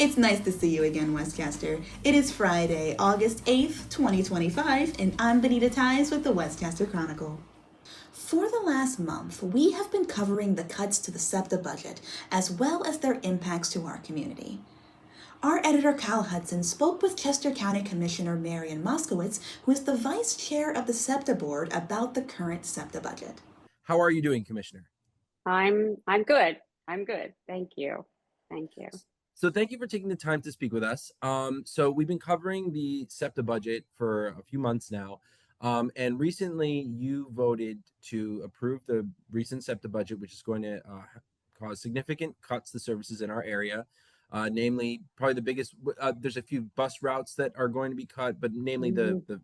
It's nice to see you again, Westcaster. It is Friday, August 8th, 2025, and I'm Bonita with the Westcaster Chronicle. For the last month, we have been covering the cuts to the SEPTA budget, as well as their impacts to our community. Our editor, Kyle Hudson, spoke with Chester County Commissioner Marian Moskowitz, who is the vice chair of the SEPTA Board, about the current SEPTA budget. How are you doing, Commissioner? I'm good. I'm good. Thank you. Thank you. So thank you for taking the time to speak with us. So we've been covering the SEPTA budget for a few months now. And recently you voted to approve the recent SEPTA budget, which is going to cause significant cuts to services in our area. Namely, probably the biggest, there's a few bus routes that are going to be cut, but namely the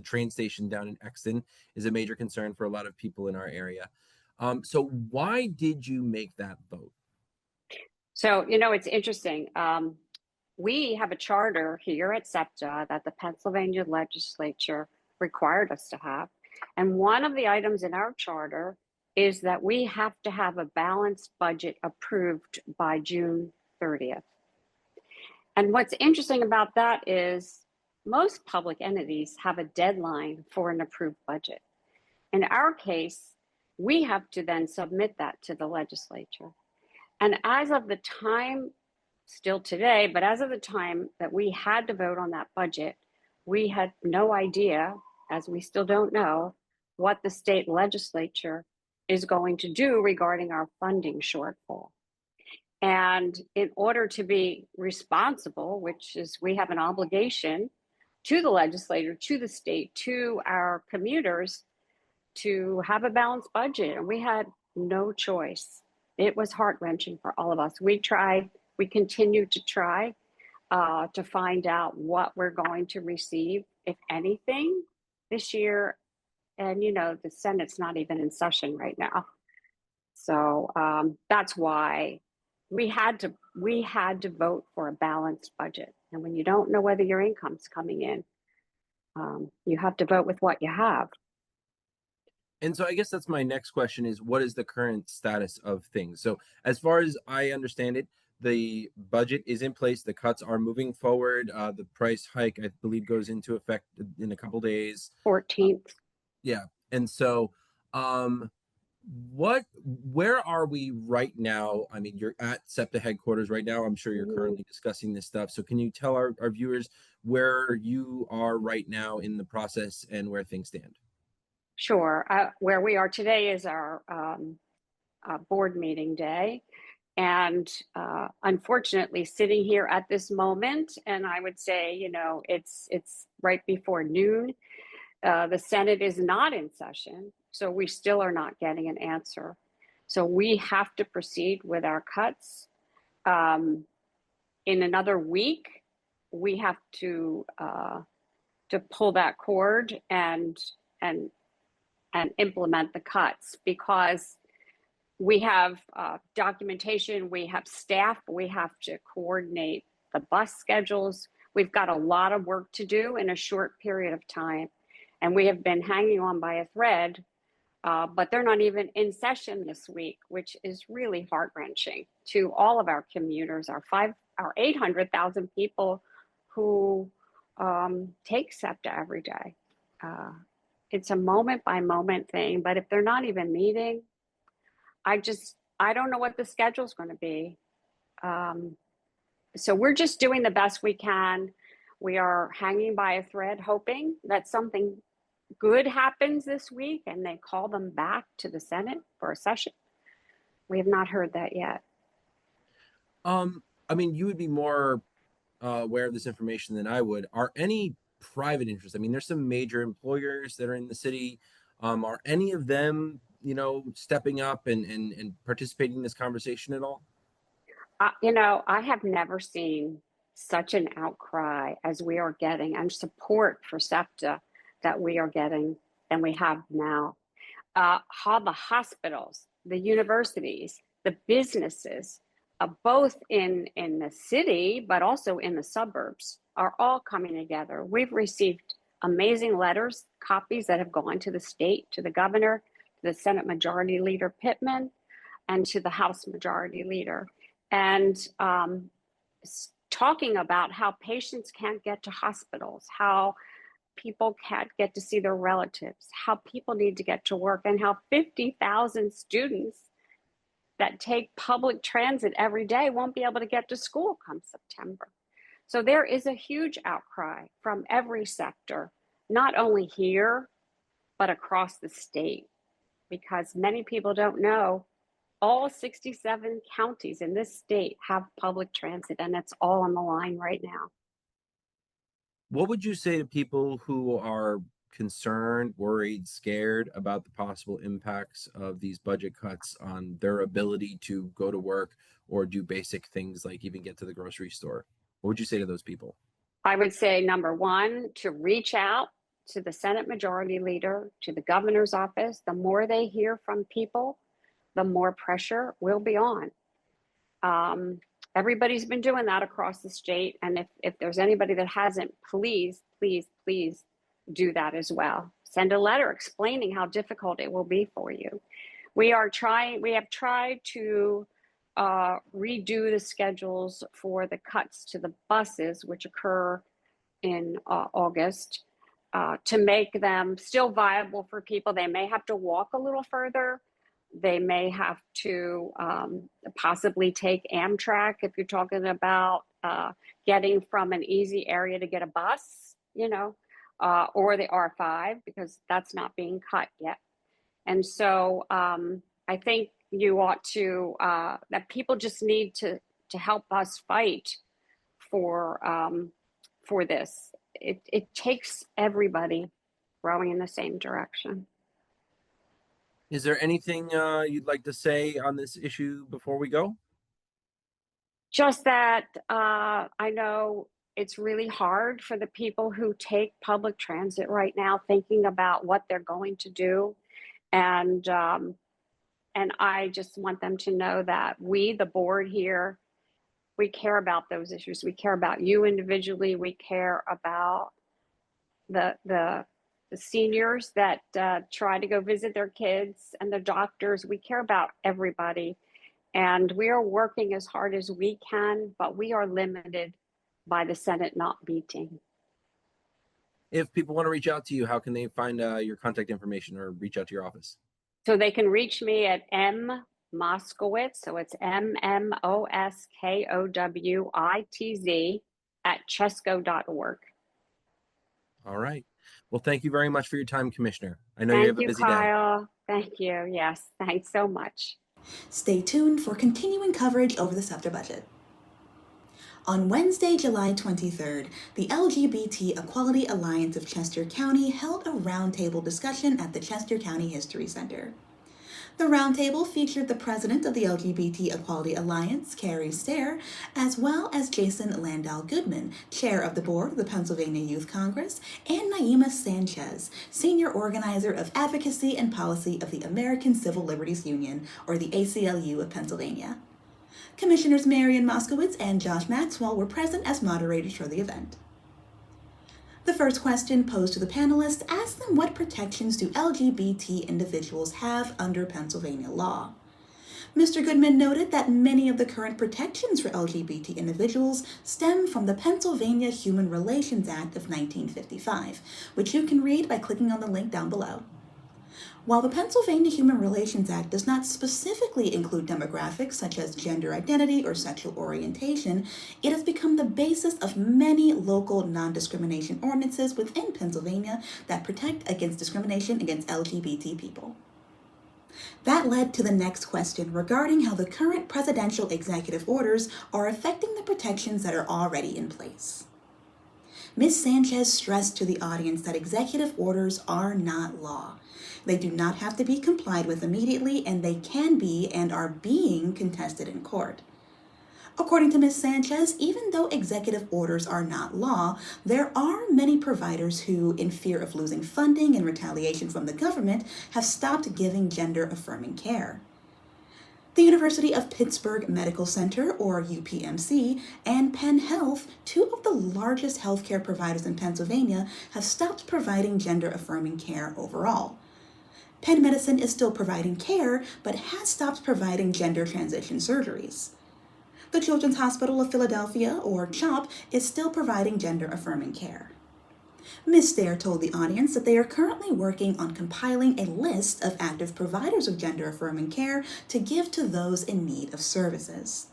train station down in Exton is a major concern for a lot of people in our area. So why did you make that vote? So, it's interesting. We have a charter here at SEPTA that the Pennsylvania legislature required us to have. And one of the items in our charter is that we have to have a balanced budget approved by June 30th. And what's interesting about that is most public entities have a deadline for an approved budget. In our case, we have to then submit that to the legislature. And as of the time, still today, but as of the time that we had to vote on that budget, we had no idea, as we still don't know, what the state legislature is going to do regarding our funding shortfall. And in order to be responsible, which is we have an obligation to the legislature, to the state, to our commuters, to have a balanced budget, and we had no choice. It was heart-wrenching for all of us. We tried, we continue to try to find out what we're going to receive, if anything, this year. And, the Senate's not even in session right now. So that's why we had to vote for a balanced budget. And when you don't know whether your income's coming in, you have to vote with what you have. And so I guess that's my next question is, what is the current status of things? So as far as I understand it, the budget is in place. The cuts are moving forward. The price hike, I believe, goes into effect in a couple days. 14th. Yeah. And so where are we right now? I mean, you're at SEPTA headquarters right now. I'm sure you're currently discussing this stuff. So can you tell our viewers where you are right now in the process and where things stand? Sure. Where we are today is our board meeting day. And unfortunately, sitting here at this moment, and I would say, it's right before noon, the Senate is not in session. So we still are not getting an answer. So we have to proceed with our cuts. In another week, we have to pull that cord and implement the cuts, because we have documentation, we have staff, we have to coordinate the bus schedules. We've got a lot of work to do in a short period of time. And we have been hanging on by a thread, but they're not even in session this week, which is really heart-wrenching to all of our commuters, our 800,000 people who take SEPTA every day. It's a moment by moment thing, but if they're not even meeting, I don't know what the schedule is going to be. So we're just doing the best we can. We are hanging by a thread, hoping that something good happens this week and they call them back to the Senate for a session. We have not heard that yet. I mean, you would be more aware of this information than I would. Are any private interests? I mean, there's some major employers that are in the city. Are any of them, stepping up and participating in this conversation at all? I have never seen such an outcry as we are getting, and support for SEPTA that we are getting and we have now. How the hospitals, the universities, the businesses, both in the city, but also in the suburbs, are all coming together. We've received amazing letters, copies that have gone to the state, to the governor, to the Senate Majority Leader Pittman, and to the House Majority Leader. And talking about how patients can't get to hospitals, how people can't get to see their relatives, how people need to get to work, and how 50,000 students that take public transit every day won't be able to get to school come September. So there is a huge outcry from every sector, not only here, but across the state, because many people don't know all 67 counties in this state have public transit, and it's all on the line right now. What would you say to people who are concerned, worried, scared about the possible impacts of these budget cuts on their ability to go to work or do basic things like even get to the grocery store? What would you say to those people? I would say, number one, to reach out to the Senate Majority Leader, to the governor's office. The more they hear from people, the more pressure will be on. Everybody's been doing that across the state. And if there's anybody that hasn't, please, please, please do that as well. Send a letter explaining how difficult it will be for you. We have tried to redo the schedules for the cuts to the buses, which occur in August, to make them still viable for people. They may have to walk a little further. They may have to possibly take Amtrak if you're talking about getting from an easy area to get a bus, or the R5, because that's not being cut yet. And so I think you ought to, that people just need to help us fight for this. It takes everybody rowing in the same direction. Is there anything you'd like to say on this issue before we go? Just that I know it's really hard for the people who take public transit right now, thinking about what they're going to do. And I just want them to know that we, the board here, we care about those issues. We care about you individually. We care about the seniors that try to go visit their kids and the doctors. We care about everybody. And we are working as hard as we can, but we are limited by the Senate not meeting. If people want to reach out to you, how can they find your contact information or reach out to your office? So they can reach me at Moskowitz, so it's MMOSKOWITZ @chesco.org. All right. Well, thank you very much for your time, Commissioner. I know you have a busy day. Thank you, Kyle. Thank you. Yes, thanks so much. Stay tuned for continuing coverage over the SEPTA budget. On Wednesday, July 23rd, the LGBT Equality Alliance of Chester County held a roundtable discussion at the Chester County History Center. The roundtable featured the president of the LGBT Equality Alliance, Carrie Stair, as well as Jason Landau Goodman, chair of the board of the Pennsylvania Youth Congress, and Naima Sanchez, senior organizer of advocacy and policy of the American Civil Liberties Union, or the ACLU of Pennsylvania. Commissioners Marian, Moskowitz, and Josh Maxwell were present as moderators for the event. The first question posed to the panelists asked them what protections do LGBT individuals have under Pennsylvania law. Mr. Goodman noted that many of the current protections for LGBT individuals stem from the Pennsylvania Human Relations Act of 1955, which you can read by clicking on the link down below. While the Pennsylvania Human Relations Act does not specifically include demographics such as gender identity or sexual orientation, it has become the basis of many local non-discrimination ordinances within Pennsylvania that protect against discrimination against LGBT people. That led to the next question regarding how the current presidential executive orders are affecting the protections that are already in place. Ms. Sanchez stressed to the audience that executive orders are not law. They do not have to be complied with immediately, and they can be and are being contested in court. According to Ms. Sanchez, even though executive orders are not law, there are many providers who, in fear of losing funding and retaliation from the government, have stopped giving gender-affirming care. The University of Pittsburgh Medical Center, or UPMC, and Penn Health, two of the largest healthcare providers in Pennsylvania, have stopped providing gender-affirming care overall. Penn Medicine is still providing care, but has stopped providing gender transition surgeries. The Children's Hospital of Philadelphia, or CHOP, is still providing gender-affirming care. Ms. Stair told the audience that they are currently working on compiling a list of active providers of gender-affirming care to give to those in need of services.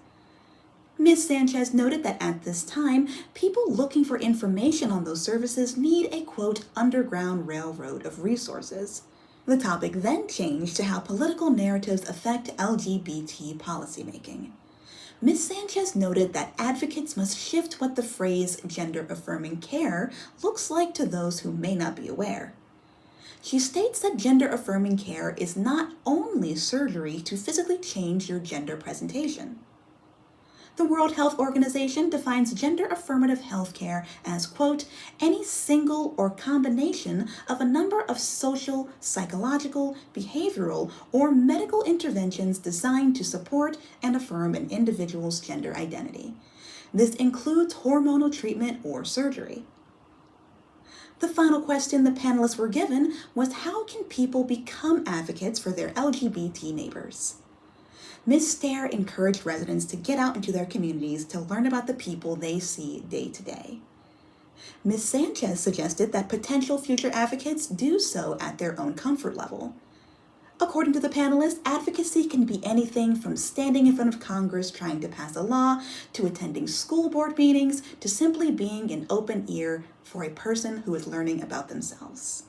Ms. Sanchez noted that at this time, people looking for information on those services need a, quote, underground railroad of resources. The topic then changed to how political narratives affect LGBT policymaking. Ms. Sanchez noted that advocates must shift what the phrase gender-affirming care looks like to those who may not be aware. She states that gender-affirming care is not only surgery to physically change your gender presentation. The World Health Organization defines gender-affirmative health care as, quote, any single or combination of a number of social, psychological, behavioral, or medical interventions designed to support and affirm an individual's gender identity. This includes hormonal treatment or surgery. The final question the panelists were given was, how can people become advocates for their LGBT neighbors? Ms. Stair encouraged residents to get out into their communities to learn about the people they see day to day. Ms. Sanchez suggested that potential future advocates do so at their own comfort level. According to the panelists, advocacy can be anything from standing in front of Congress trying to pass a law, to attending school board meetings, to simply being an open ear for a person who is learning about themselves.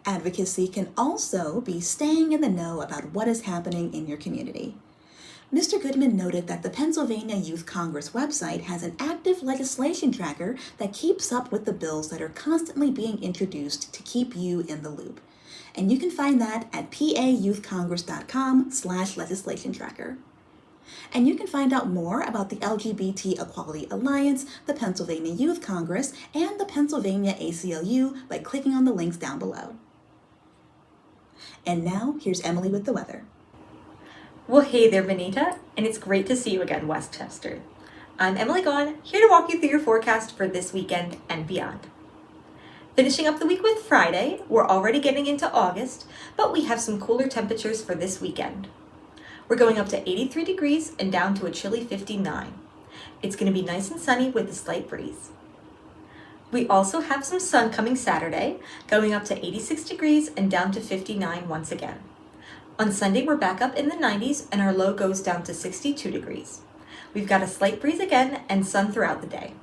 Advocacy can also be staying in the know about what is happening in your community. Mr. Goodman noted that the Pennsylvania Youth Congress website has an active legislation tracker that keeps up with the bills that are constantly being introduced to keep you in the loop. And you can find that at paYouthCongress.com/legislation tracker. And you can find out more about the LGBT Equality Alliance, the Pennsylvania Youth Congress, and the Pennsylvania ACLU by clicking on the links down below. And now, here's Emily with the weather. Well, hey there, Bonita, and it's great to see you again, Westchester. I'm Emily Gaughan, here to walk you through your forecast for this weekend and beyond. Finishing up the week with Friday, we're already getting into August, but we have some cooler temperatures for this weekend. We're going up to 83 degrees and down to a chilly 59. It's going to be nice and sunny with a slight breeze. We also have some sun coming Saturday, going up to 86 degrees and down to 59 once again. On Sunday, we're back up in the 90s and our low goes down to 62 degrees. We've got a slight breeze again and sun throughout the day.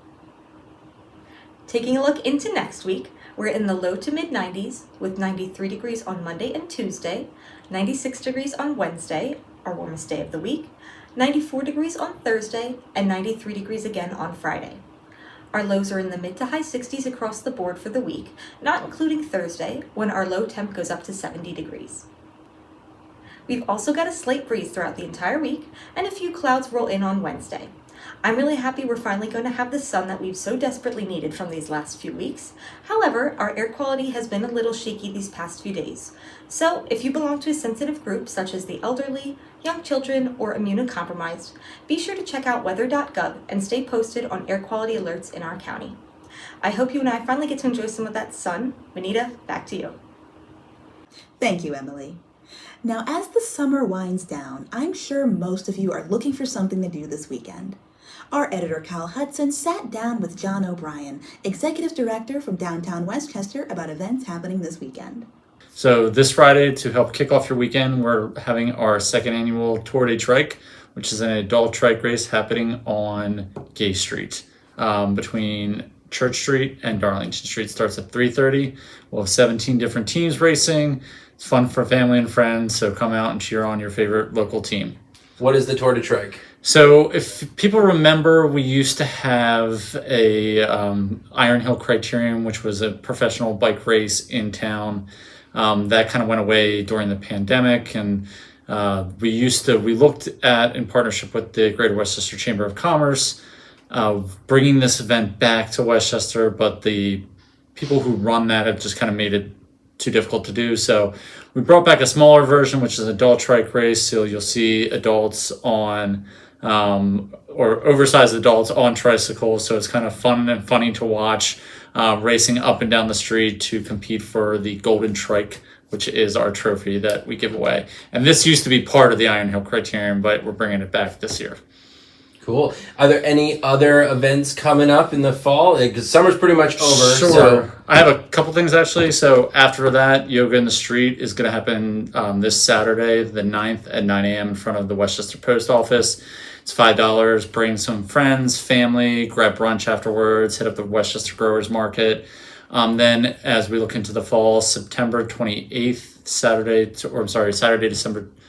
Taking a look into next week, we're in the low to mid 90s with 93 degrees on Monday and Tuesday, 96 degrees on Wednesday, our warmest day of the week, 94 degrees on Thursday, and 93 degrees again on Friday. Our lows are in the mid to high 60s across the board for the week, not including Thursday, when our low temp goes up to 70 degrees. We've also got a slight breeze throughout the entire week, and a few clouds roll in on Wednesday. I'm really happy we're finally going to have the sun that we've so desperately needed from these last few weeks. However, our air quality has been a little shaky these past few days. So if you belong to a sensitive group such as the elderly, young children, or immunocompromised, be sure to check out weather.gov and stay posted on air quality alerts in our county. I hope you and I finally get to enjoy some of that sun. Bonita, back to you. Thank you, Emily. Now, as the summer winds down, I'm sure most of you are looking for something to do this weekend. Our editor, Kyle Hudson, sat down with John O'Brien, Executive Director from downtown Westchester, about events happening this weekend. So this Friday, to help kick off your weekend, we're having our second annual Tour de Trike, which is an adult trike race happening on Gay Street between Church Street and Darlington Street. Starts at 3:30. We'll have 17 different teams racing. It's fun for family and friends, so come out and cheer on your favorite local team. What is the Tour de Trike? So if people remember, we used to have a Iron Hill Criterium, which was a professional bike race in town. That kind of went away during the pandemic, and we looked at, in partnership with the Greater Westchester Chamber of Commerce, bringing this event back to Westchester, but the people who run that have just kind of made it too difficult to do. So we brought back a smaller version, which is an adult trike race. So you'll see adults on, or oversized adults on tricycles. So it's kind of fun and funny to watch, racing up and down the street to compete for the Golden Trike, which is our trophy that we give away. And this used to be part of the Iron Hill Criterium, but we're bringing it back this year. Cool. Are there any other events coming up in the fall? Because summer's pretty much over. Sure. So. I have a couple things actually. So after that, Yoga in the Street is going to happen this Saturday, the 9th at 9 a.m. in front of the Westchester Post Office. It's $5. Bring some friends, family, grab brunch afterwards, hit up the Westchester Growers Market. Then as we look into the fall, September 28th, Saturday,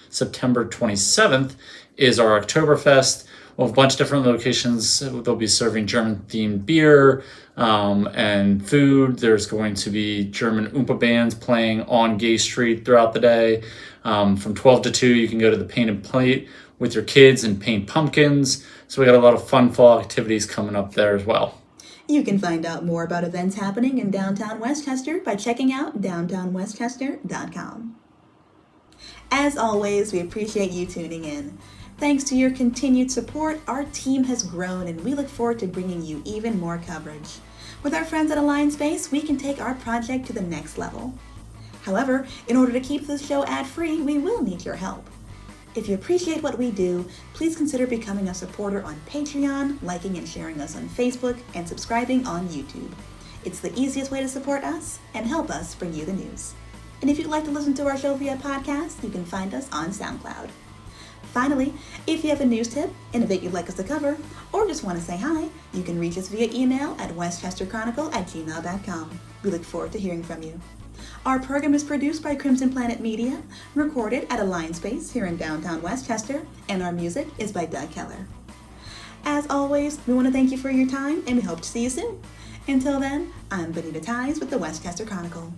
September 27th is our Oktoberfest. We'll have a bunch of different locations. They'll be serving German-themed beer and food. There's going to be German Oompa bands playing on Gay Street throughout the day. From 12 to 2, you can go to the Painted Plate with your kids and paint pumpkins. So we got a lot of fun fall activities coming up there as well. You can find out more about events happening in downtown Westchester by checking out downtownwestchester.com. As always, we appreciate you tuning in. Thanks to your continued support, our team has grown and we look forward to bringing you even more coverage. With our friends at Alliance Space, we can take our project to the next level. However, in order to keep this show ad-free, we will need your help. If you appreciate what we do, please consider becoming a supporter on Patreon, liking and sharing us on Facebook, and subscribing on YouTube. It's the easiest way to support us and help us bring you the news. And if you'd like to listen to our show via podcast, you can find us on SoundCloud. Finally, if you have a news tip, an event you'd like us to cover, or just want to say hi, you can reach us via email at westchesterchronicle@gmail.com. We look forward to hearing from you. Our program is produced by Crimson Planet Media, recorded at Alliance Space here in downtown Westchester, and our music is by Doug Keller. As always, we want to thank you for your time, and we hope to see you soon. Until then, I'm Bonita Ties with the Westchester Chronicle.